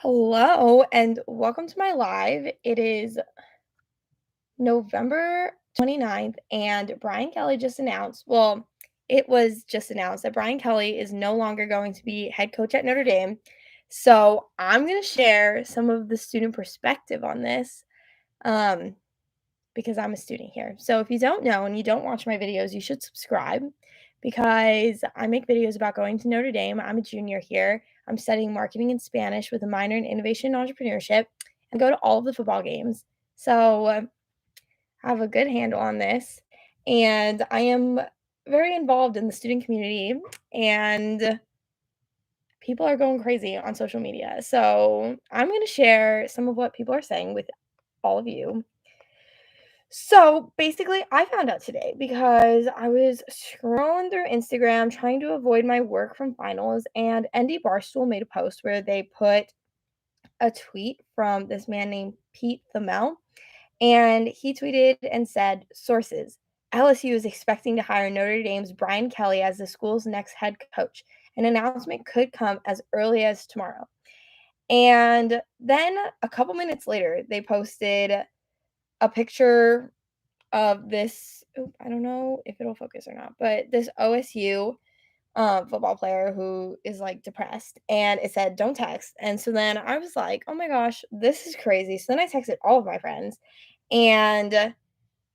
Hello and welcome to my live. It is November 29th, and Brian Kelly just announced, it was just announced that Brian Kelly is no longer going to be head coach at Notre Dame. So I'm going to share some of the student perspective on this um, because I'm a student here. So if you don't know and you don't watch my videos, you should subscribe because I make videos about going to Notre Dame. I'm a junior here. I'm studying marketing and Spanish with a minor in innovation and entrepreneurship and go to all of the football games. So I have a good handle on this. And I am very involved in the student community, and people are going crazy on social media. So I'm going to share some of what people are saying with all of you. So basically, I found out today because I was scrolling through Instagram trying to avoid my work from finals, and ND Barstool made a post where they put a tweet from this man named Pete Thamel, and he tweeted and said, "Sources: LSU is expecting to hire Notre Dame's Brian Kelly as the school's next head coach. An announcement could come as early as tomorrow." And then a couple minutes later, they posted a picture of this. I don't know if it'll focus or not, but this OSU football player who is like depressed, and it said, "Don't text." And so then I was like, oh my gosh, this is crazy. So then I texted all of my friends, and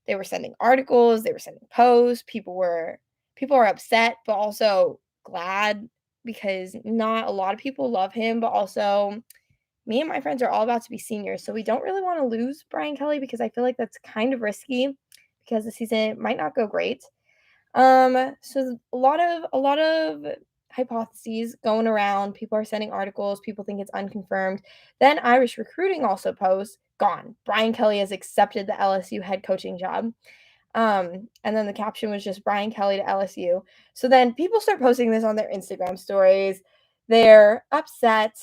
they were sending articles, they were sending posts. People were upset, but also glad because not a lot of people love him, but also me and my friends are all about to be seniors, so we don't really want to lose Brian Kelly because I feel like that's kind of risky because the season might not go great. So a lot of hypotheses going around. People are sending articles. People think it's unconfirmed. Then Irish recruiting also posts, "Gone. Brian Kelly has accepted the LSU head coaching job." And then the caption was just "Brian Kelly to LSU." So then people start posting this on their Instagram stories. They're upset.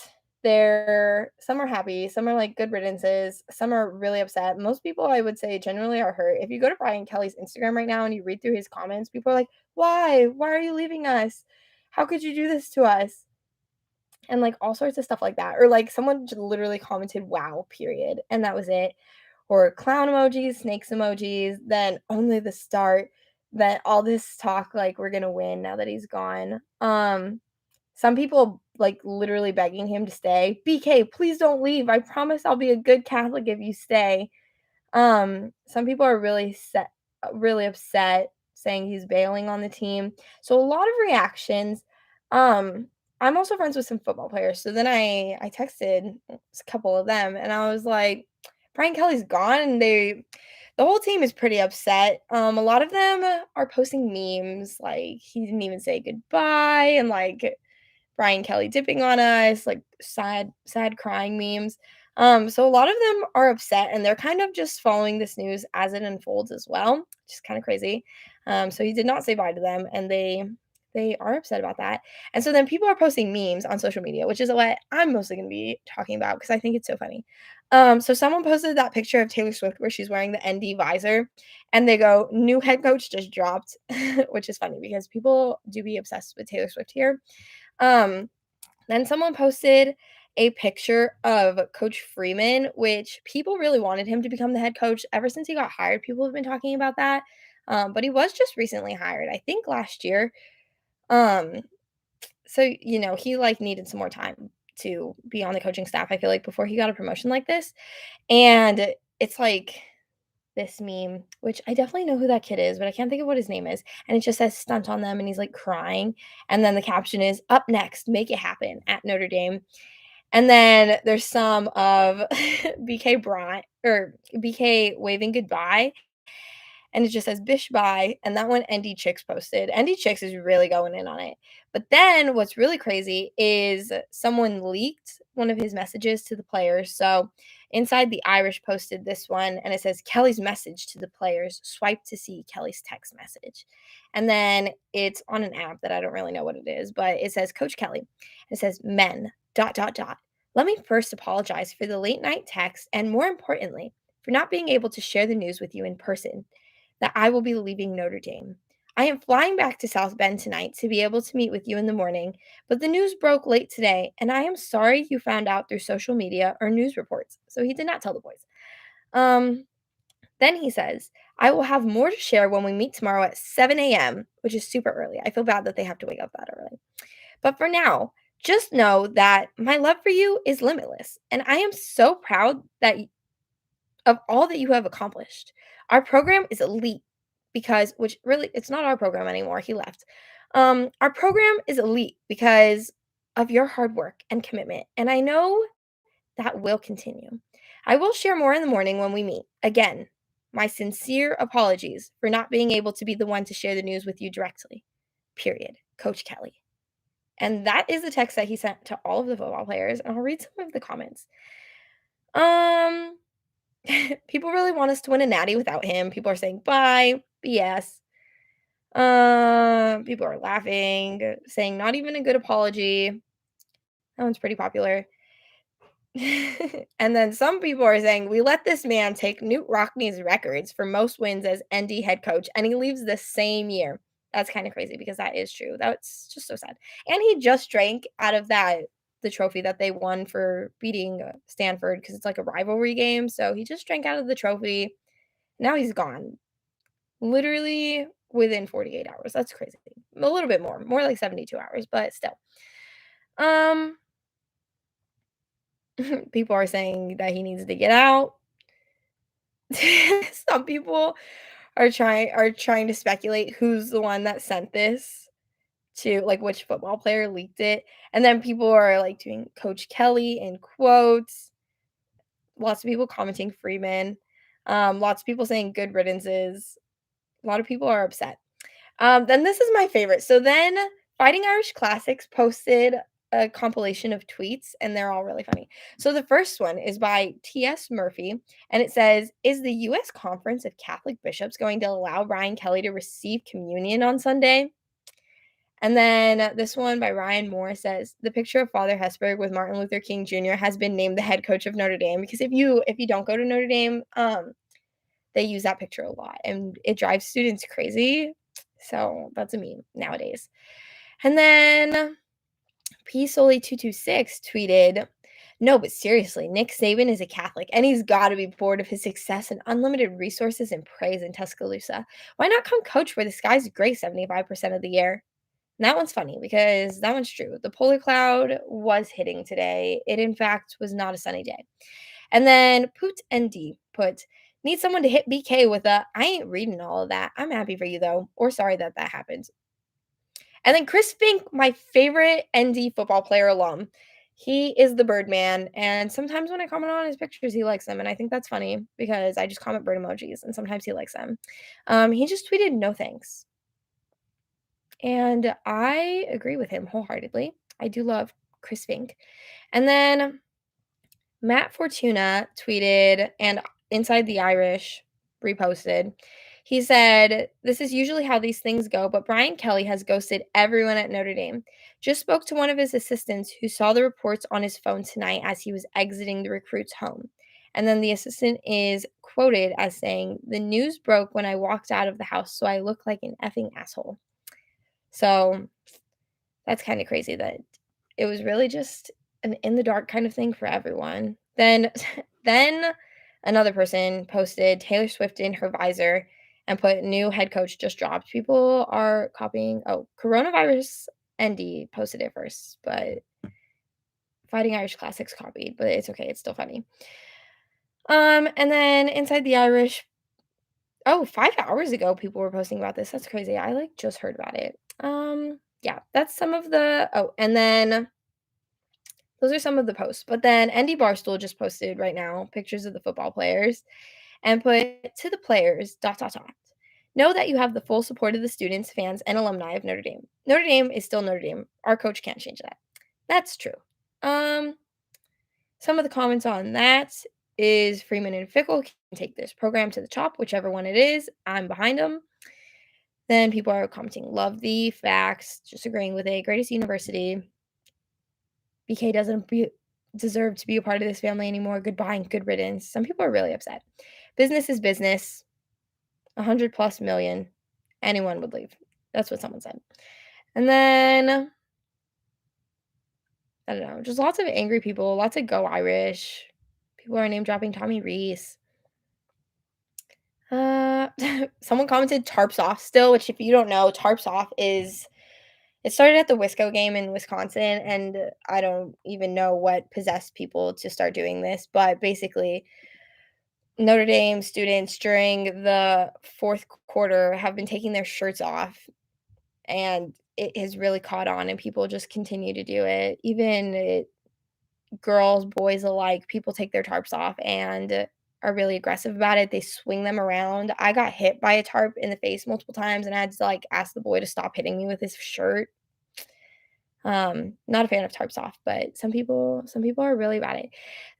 Some are happy, some are like good riddances, some are really upset. Most people, I would say, generally are hurt. If you go to Brian Kelly's Instagram right now and you read through his comments, people are like, "Why? Why are you leaving us? How could you do this to us?" And like all sorts of stuff like that. Or like someone just literally commented, "Wow, period." And that was it. Or clown emojis, snakes emojis, then only the start. Then all this talk like we're gonna win now that he's gone. Some people like literally begging him to stay. "BK, please don't leave. I promise I'll be a good Catholic if you stay." Some people are really upset, saying he's bailing on the team. So a lot of reactions. Um, I'm also friends with some football players. So then I texted a couple of them, and I was like, "Brian Kelly's gone," and the whole team is pretty upset. A lot of them are posting memes like he didn't even say goodbye, and like Brian Kelly dipping on us, like sad crying memes. So a lot of them are upset, and they're kind of just following this news as it unfolds as well, which is kind of crazy. So he did not say bye to them, and they are upset about that. And so then people are posting memes on social media, which is what I'm mostly going to be talking about because I think it's so funny. So someone posted that picture of Taylor Swift where she's wearing the ND visor, and they go, "New head coach just dropped," which is funny because people do be obsessed with Taylor Swift here. Um, then someone posted a picture of Coach Freeman, which people really wanted him to become the head coach ever since he got hired. People have been talking about that. But he was just recently hired, I think last year. Um, so he like needed some more time to be on the coaching staff, I feel like, before he got a promotion like this. And it's like this meme, which I definitely know who that kid is, but I can't think of what his name is. And it just says "stunt on them," and he's like crying. And then the caption is, "Up next, make it happen at Notre Dame." And then there's some of BK Bryant or BK waving goodbye, and it just says "Bish bye." And that one ND Chicks posted. ND Chicks is really going in on it. But then what's really crazy is someone leaked one of his messages to the players. So inside, the Irish posted this one, and it says "Kelly's message to the players. Swipe to see Kelly's text message." And then it's on an app that I don't really know what it is, but it says "Coach Kelly." It says "Men dot dot dot. Let me first apologize for the late night text, and more importantly, for not being able to share the news with you in person that I will be leaving Notre Dame. I am flying back to South Bend tonight to be able to meet with you in the morning, but the news broke late today, and I am sorry you found out through social media or news reports. So he did not tell the boys. Um, then he says, I will have more to share when we meet tomorrow at 7 a.m., which is super early. I feel bad that they have to wake up that early. But for now, just know that my love for you is limitless, and I am so proud of all that you have accomplished. Our program is elite because which really it's not our program anymore. He left. Our program is elite because of your hard work and commitment, and I know that will continue. I will share more in the morning when we meet. Again, my sincere apologies for not being able to be the one to share the news with you directly. Period. Coach Kelly. And that is the text that he sent to all of the football players, and I'll read some of the comments. Um, People really want us to win a natty without him. People are saying bye, BS. People are laughing, saying not even a good apology. That one's pretty popular. And then some people are saying we let this man take Newt Rockney's records for most wins as ND head coach, and he leaves the same year. That's kind of crazy because that is true. That's just so sad. And he just drank out of the trophy that they won for beating Stanford because it's like a rivalry game. So he just drank out of the trophy. Now he's gone. Literally within 48 hours. That's crazy. A little bit more like 72 hours, but still. Um People are saying that he needs to get out. Some people are trying to speculate who's the one that sent this to like which football player leaked it. And then people are like doing Coach Kelly in quotes. Lots of people commenting Freeman. Lots of people saying good riddances. A lot of people are upset. Then this is my favorite. So then Fighting Irish Classics posted a compilation of tweets, and they're all really funny. So the first one is by T.S. Murphy, and it says, is the U.S. Conference of Catholic Bishops going to allow Brian Kelly to receive communion on Sunday? And then this one by Ryan Moore says, the picture of Father Hesburgh with Martin Luther King Jr. has been named the head coach of Notre Dame because if you don't go to Notre Dame, they use that picture a lot and it drives students crazy. So that's a meme nowadays. And then PSoli226 tweeted, no, but seriously, Nick Saban is a Catholic and he's got to be bored of his success and unlimited resources and praise in Tuscaloosa. Why not come coach where the sky's gray 75% of the year? And that one's funny because that one's true. The polar cloud was hitting today. It, in fact, was not a sunny day. And then Poot ND put, need someone to hit BK with a, I ain't reading all of that. I'm happy for you though, or sorry that that happened. And then Chris Fink, my favorite ND football player alum. He is the Birdman, and sometimes when I comment on his pictures, he likes them, and I think that's funny because I just comment bird emojis, and sometimes he likes them. He just tweeted no thanks, and I agree with him wholeheartedly. I do love Chris Fink. And then Matt Fortuna tweeted and Inside the Irish reposted. He said, this is usually how these things go, but Brian Kelly has ghosted everyone at Notre Dame. Just spoke to one of his assistants who saw the reports on his phone tonight as he was exiting the recruit's home. And then the assistant is quoted as saying, the news broke when I walked out of the house, so I look like an effing asshole. So that's kind of crazy that it was really just an in the dark kind of thing for everyone. Then then another person posted Taylor Swift in her visor and put new head coach just dropped. People are copying. Oh, coronavirus ND posted it first, but Fighting Irish Classics copied, but it's okay. It's still funny. And then Inside the Irish. Oh, 5 hours ago, people were posting about this. That's crazy. I like just heard about it. Yeah, that's some of the. Oh, and then those are some of the posts. But then Andy Barstool just posted right now pictures of the football players and put to the players, dot, dot, dot. Know that you have the full support of the students, fans, and alumni of Notre Dame. Notre Dame is still Notre Dame. Our coach can't change that. That's true. Some of the comments on that is Freeman and Fickle can take this program to the top, whichever one it is. I'm behind them. Then people are commenting, love the facts, just agreeing with it. Greatest university. BK doesn't deserve to be a part of this family anymore. Goodbye and good riddance. Some people are really upset. Business is business. 100 plus million. Anyone would leave. That's what someone said. And then, I don't know, just lots of angry people, lots of "Go Irish." People are name dropping Tommy Rees. Uh, someone commented "Tarps off" still, which if you don't know, "Tarps off" is it started at the Wisco game in Wisconsin, and I don't even know what possessed people to start doing this, but basically, Notre Dame students during the 4th quarter have been taking their shirts off, and it has really caught on, and people just continue to do it. Even girls, boys alike, people take their tarps off and are really aggressive about it. They swing them around. I got hit by a tarp in the face multiple times, and I had to, like, ask the boy to stop hitting me with his shirt. Not a fan of tarps off, but some people are really about it.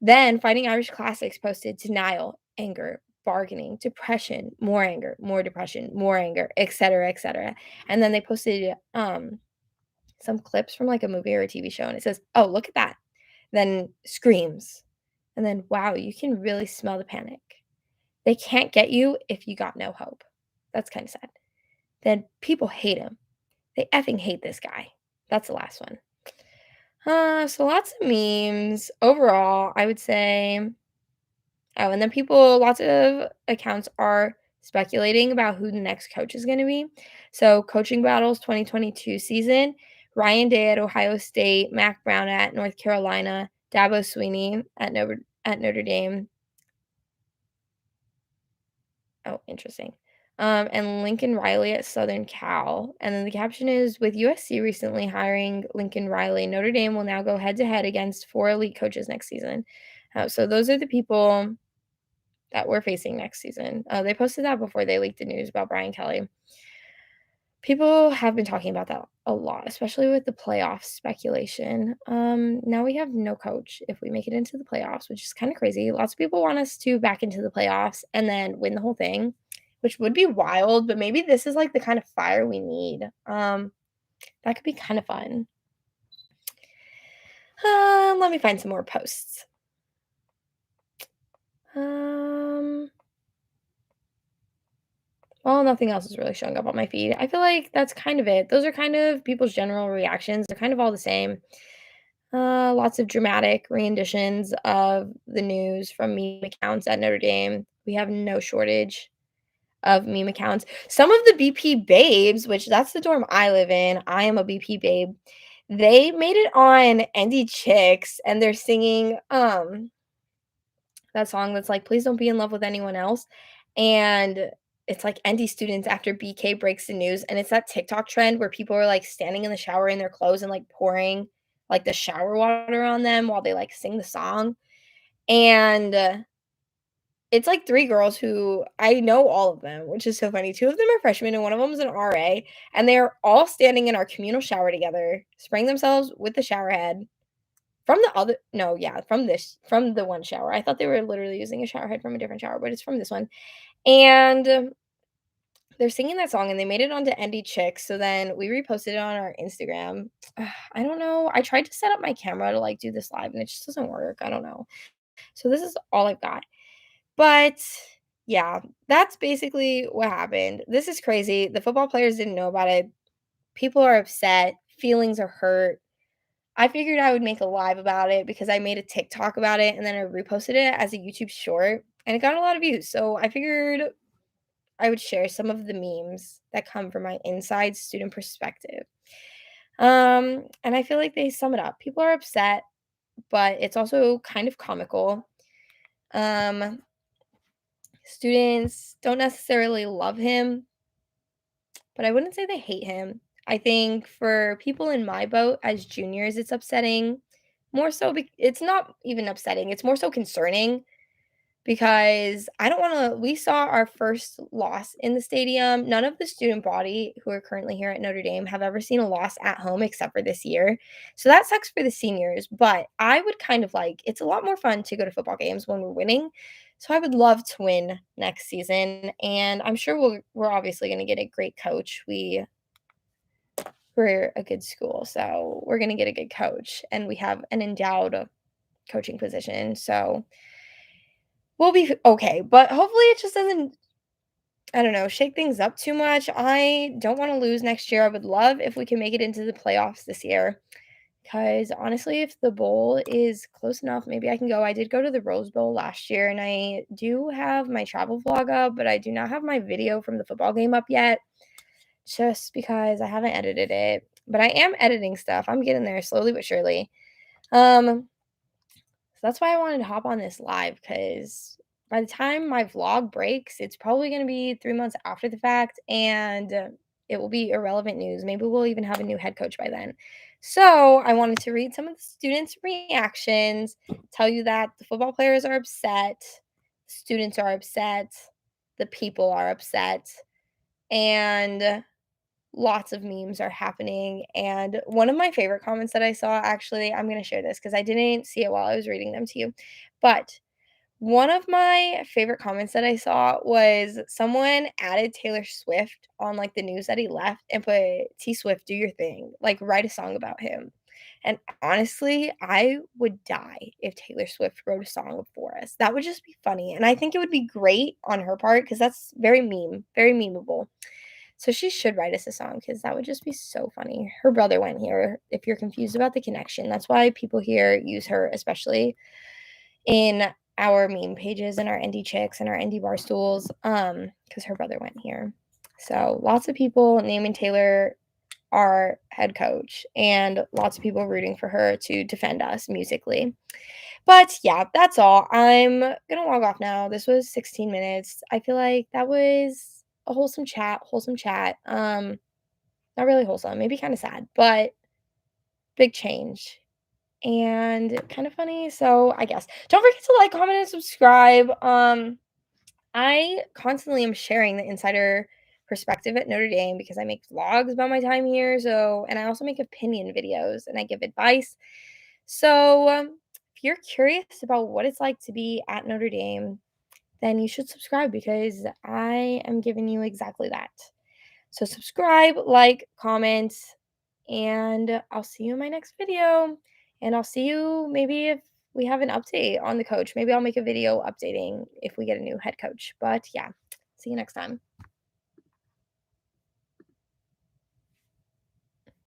Then Fighting Irish Classics posted denial, anger, bargaining, depression, more anger, more depression, more anger, etc., etc. And then they posted some clips from like a movie or a TV show, and it says, "Oh, look at that." Then screams. And then, "Wow, you can really smell the panic. They can't get you if you got no hope." That's kind of sad. Then people hate him. They effing hate this guy. That's the last one. So lots of memes. Overall, I would say oh, and then lots of accounts are speculating about who the next coach is gonna be. So Coaching Battles 2022 season, Ryan Day at Ohio State, Mac Brown at North Carolina, Dabo Sweeney at Notre Dame. Oh, interesting. And Lincoln Riley at Southern Cal. And then the caption is with USC recently hiring Lincoln Riley, Notre Dame will now go head to head against 4 elite coaches next season. So those are the people that we're facing next season. They posted that before they leaked the news about Brian Kelly. People have been talking about that a lot, especially with the playoff speculation. Now we have no coach if we make it into the playoffs, which is kind of crazy. Lots of people want us to back into the playoffs and then win the whole thing, which would be wild, but maybe this is like the kind of fire we need. That could be kind of fun. Let me find some more posts. Um, well, nothing else is really showing up on my feed. I feel like that's kind of it. Those are kind of people's general reactions. They're kind of all the same. Lots of dramatic renditions of the news from meme accounts at Notre Dame. We have no shortage of meme accounts. Some of the BP babes, which that's the dorm I live in. I am a BP babe. They made it on Indie Chicks and they're singing that song that's like, "Please don't be in love with anyone else." And it's like ND students after BK breaks the news, and it's that TikTok trend where people are like standing in the shower in their clothes and like pouring like the shower water on them while they like sing the song. And it's like 3 girls who I know all of them, which is so funny. 2 of them are freshmen and one of them is an RA, and they're all standing in our communal shower together, spraying themselves with the shower head from the other no, yeah, from the one shower. I thought they were literally using a shower head from a different shower, but it's from this one. And they're singing that song and they made it onto Indie Chicks. So then we reposted it on our Instagram. I don't know. I tried to set up my camera to like do this live and it just doesn't work. I don't know. So this is all I've got. But yeah, that's basically what happened. This is crazy. The football players didn't know about it. People are upset. Feelings are hurt. I figured I would make a live about it because I made a TikTok about it and then I reposted it as a YouTube short and it got a lot of views. So I figured I would share some of the memes that come from my inside student perspective. And I feel like they sum it up. People are upset, but it's also kind of comical. Um, Students don't necessarily love him, but I wouldn't say they hate him. I think for people in my boat as juniors, it's upsetting. More so, it's not even upsetting. It's more so concerning because I don't want to. We saw our first loss in the stadium. None of the student body who are currently here at Notre Dame have ever seen a loss at home except for this year. So that sucks for the seniors. But I would kind of like it's a lot more fun to go to football games when we're winning. So I would love to win next season, and I'm sure we're obviously going to get a great coach. We're a good school, so we're going to get a good coach, and we have an endowed coaching position. So we'll be okay, but hopefully it just doesn't I don't know, shake things up too much. I don't want to lose next year. I would love if we can make it into the playoffs this year. Because honestly, if the bowl is close enough, maybe I can go. I did go to the Rose Bowl last year, and I do have my travel vlog up, but I do not have my video from the football game up yet, just because I haven't edited it. But I am editing stuff. I'm getting there slowly but surely. So that's why I wanted to hop on this live because by the time my vlog breaks, it's probably going to be 3 months after the fact and it will be irrelevant news. Maybe we'll even have a new head coach by then. So I wanted to read some of the students' reactions, tell you that the football players are upset, students are upset, the people are upset, and lots of memes are happening. And one of my favorite comments that I saw, actually, I'm going to share this because I didn't see it while I was reading them to you. But one of my favorite comments that I saw was someone added Taylor Swift on like the news that he left and put T Swift, do your thing, like write a song about him. And honestly, I would die if Taylor Swift wrote a song for us. That would just be funny. And I think it would be great on her part because that's very memeable. So she should write us a song because that would just be so funny. Her brother went here. If you're confused about the connection, that's why people here use her, especially in our meme pages and our indie chicks and our indie bar stools, because her brother went here. So lots of people naming Taylor our head coach and lots of people rooting for her to defend us musically. But yeah, that's all. I'm gonna log off now. This was 16 minutes. I feel like that was a wholesome chat, wholesome chat. Not really wholesome, maybe kind of sad, but big change and kind of funny. So I guess don't forget to like, comment, and subscribe. I constantly am sharing the insider perspective at Notre Dame because I make vlogs about my time here. So, and I also make opinion videos and I give advice. So, if you're curious about what it's like to be at Notre Dame, then you should subscribe because I am giving you exactly that. So, subscribe, like, comment, and I'll see you in my next video. And I'll see you maybe if we have an update on the coach. Maybe I'll make a video updating if we get a new head coach. But yeah, see you next time.